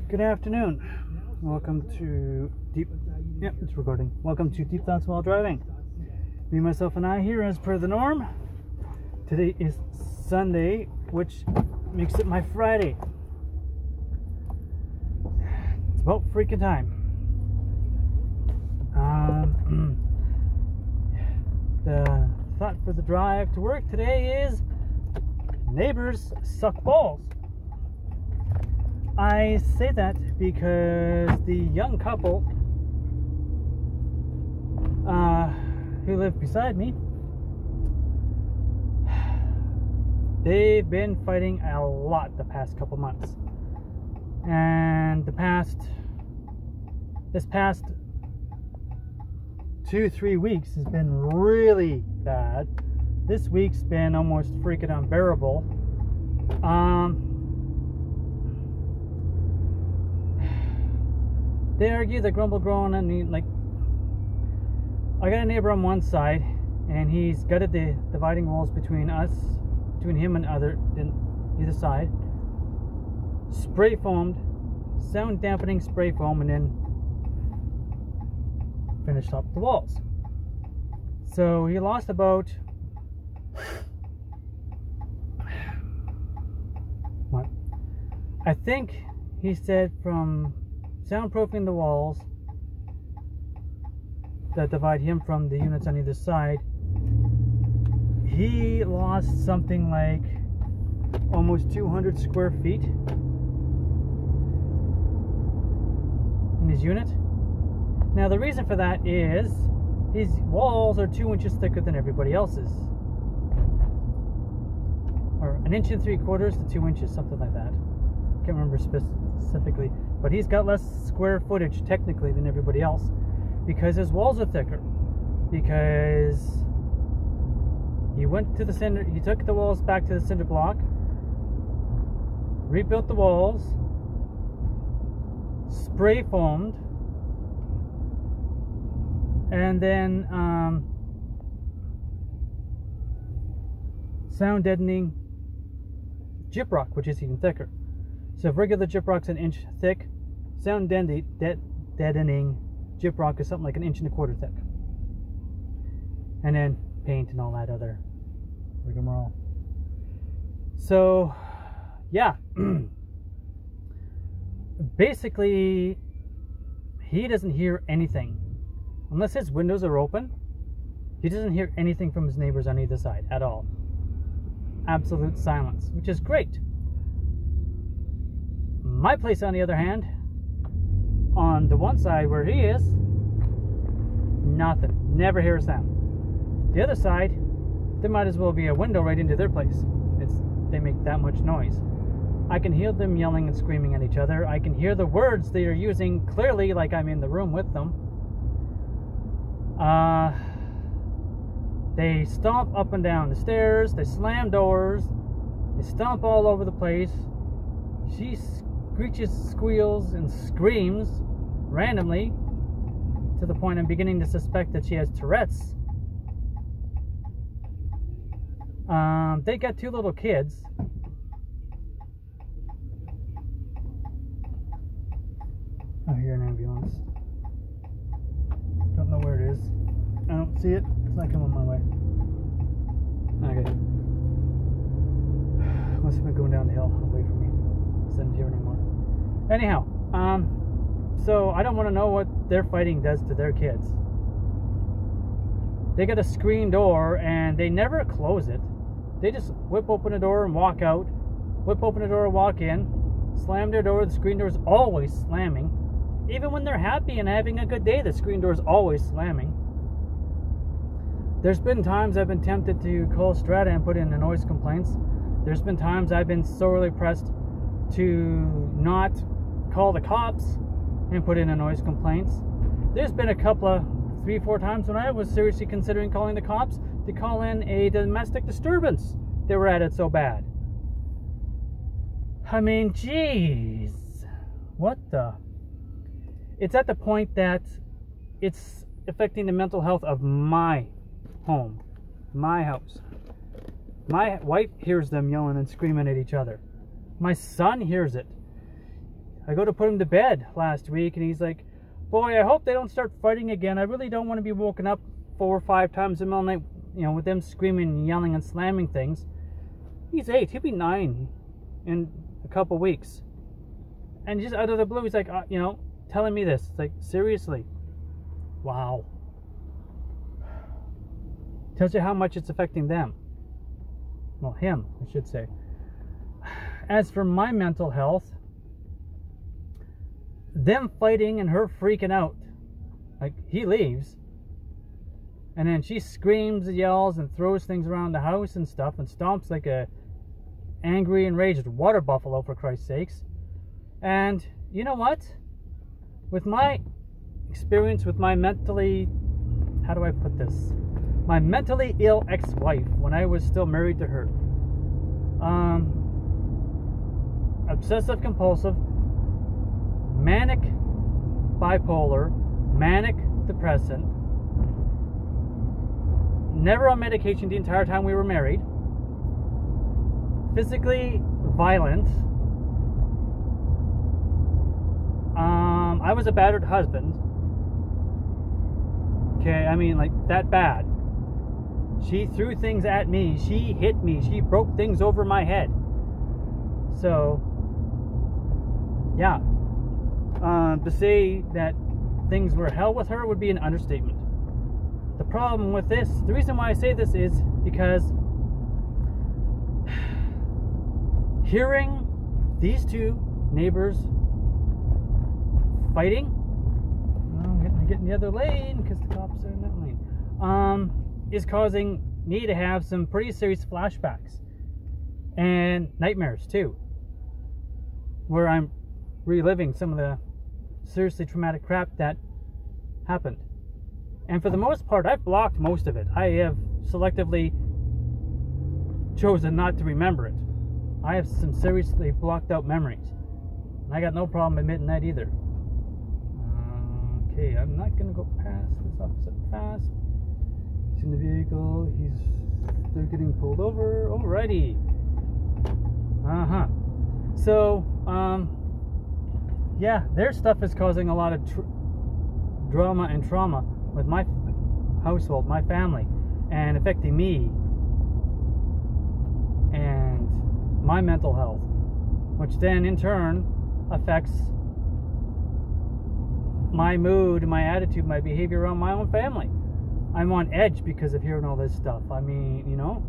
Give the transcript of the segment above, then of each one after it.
Good afternoon. Welcome to Deep. Yep, it's recording. Welcome to Deep Thoughts While Driving. Me, myself, and I here as per the norm. Today is Sunday, which makes it my Friday. It's about freaking time. The thought for the drive to work today is neighbors suck balls. I say that because the young couple who live beside me, they've been fighting a lot the past couple months, and this past 2-3 weeks has been really bad. This week's been almost freaking unbearable. They argue, they grumble, groan, and like, I got a neighbor on one side, and he's gutted the dividing walls between him and either side. Spray foamed, sound dampening spray foam, and then finished up the walls. So he lost about what? I think he said from soundproofing the walls that divide him from the units on either side, he lost something like almost 200 square feet in his unit. Now the reason for that is his walls are 2 inches thicker than everybody else's, or 1 3/4 to 2 inches, something like that. Can't remember specifically, but he's got less square footage technically than everybody else because his walls are thicker. Because he went to the center, he took the walls back to the cinder block, rebuilt the walls, spray foamed, and then sound deadening gyprock, which is even thicker. So if regular gyprock's 1 inch thick, sound deadening gyprock is something like 1 1/4 inches thick. And then paint and all that other rigmarole. So yeah, basically he doesn't hear anything unless his windows are open. He doesn't hear anything from his neighbors on either side at all. Absolute silence, which is great. My place, on the other hand, on the one side where he is, nothing. Never hear a sound. The other side, there might as well be a window right into their place. They make that much noise. I can hear them yelling and screaming at each other. I can hear the words they are using clearly, like I'm in the room with them. They stomp up and down the stairs. They slam doors. They stomp all over the place. She screeches, squeals, and screams randomly to the point I'm beginning to suspect that she has Tourette's. They got 2 little kids. I hear an ambulance. Don't know where it is. I don't see it. It's not coming my way. Okay. Must have been going down the hill away from me. It's not here anymore. Anyhow, so I don't want to know what their fighting does to their kids. They got a screen door and they never close it. They just whip open the door and walk out, whip open the door and walk in, slam their door. The screen door is always slamming. Even when they're happy and having a good day, the screen door is always slamming. There's been times I've been tempted to call Strata and put in the noise complaints. There's been times I've been sorely pressed to not call the cops and put in a noise complaints. There's been a couple of 3-4 times when I was seriously considering calling the cops to call in a domestic disturbance. They were at it so bad. I mean, jeez. What the? It's at the point that it's affecting the mental health of my home, my house. My wife hears them yelling and screaming at each other. My son hears it. I go to put him to bed last week, and he's like, boy, I hope they don't start fighting again. I really don't want to be woken up 4 or 5 times in the middle of the night, you know, with them screaming and yelling and slamming things. He's 8. He'll be 9 in a couple weeks. And just out of the blue, he's like, you know, telling me this. It's like, seriously. Wow. Tells you how much it's affecting them. Well, him, I should say. As for my mental health, them fighting and her freaking out. Like, he leaves, and then she screams and yells and throws things around the house and stuff and stomps like a angry, enraged water buffalo, for Christ's sakes. And you know what? With my experience with my mentally, how do I put this? My mentally ill ex-wife, when I was still married to her. Obsessive compulsive, manic bipolar, manic depressant, never on medication the entire time we were married, physically violent. I was a battered husband. Okay, I mean, like, that bad. She threw things at me, she hit me, she broke things over my head. So, yeah. To say that things were hell with her would be an understatement. The problem with this, the reason why I say this is because hearing these two neighbors fighting, I'm getting the other lane because the cops are in that lane, is causing me to have some pretty serious flashbacks and nightmares too, where I'm reliving some of the seriously traumatic crap that happened. And for the most part, I've blocked most of it. I have selectively chosen not to remember it. I have some seriously blocked out memories. And I got no problem admitting that either. Okay, I'm not going to go past this officer fast. He's in the vehicle. They're getting pulled over. Alrighty. So, yeah, their stuff is causing a lot of drama and trauma with my household, my family, and affecting me and my mental health, which then in turn affects my mood, my attitude, my behavior around my own family. I'm on edge because of hearing all this stuff. I mean, you know.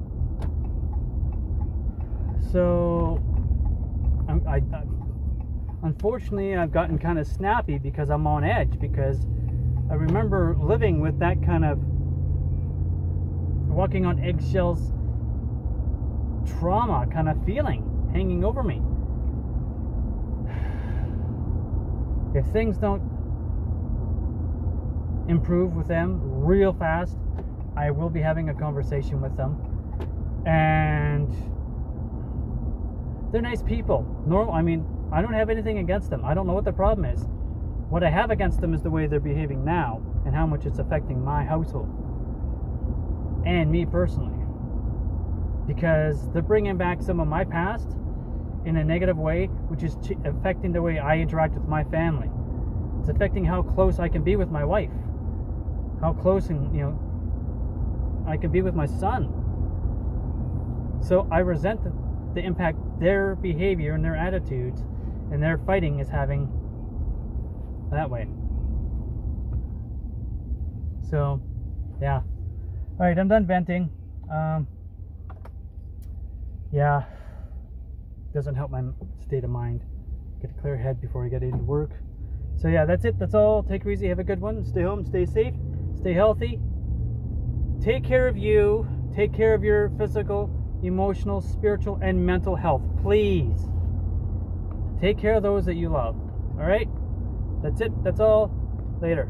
So, unfortunately, I've gotten kind of snappy because I'm on edge, because I remember living with that kind of walking on eggshells trauma kind of feeling hanging over me. If things don't improve with them real fast, I will be having a conversation with them. And they're nice people. I mean, I don't have anything against them. I don't know what the problem is. What I have against them is the way they're behaving now and how much it's affecting my household and me personally. Because they're bringing back some of my past in a negative way, which is affecting the way I interact with my family. It's affecting how close I can be with my wife, how close and, you know, I can be with my son. So I resent the impact their behavior and their attitudes and their fighting is having that way. So, yeah. Alright, I'm done venting. Yeah. Doesn't help my state of mind. Get a clear head before I get into work. So yeah, that's it. That's all. Take it easy. Have a good one. Stay home. Stay safe. Stay healthy. Take care of you. Take care of your physical, emotional, spiritual, and mental health. Please. Take care of those that you love. Alright? That's it. That's all. Later.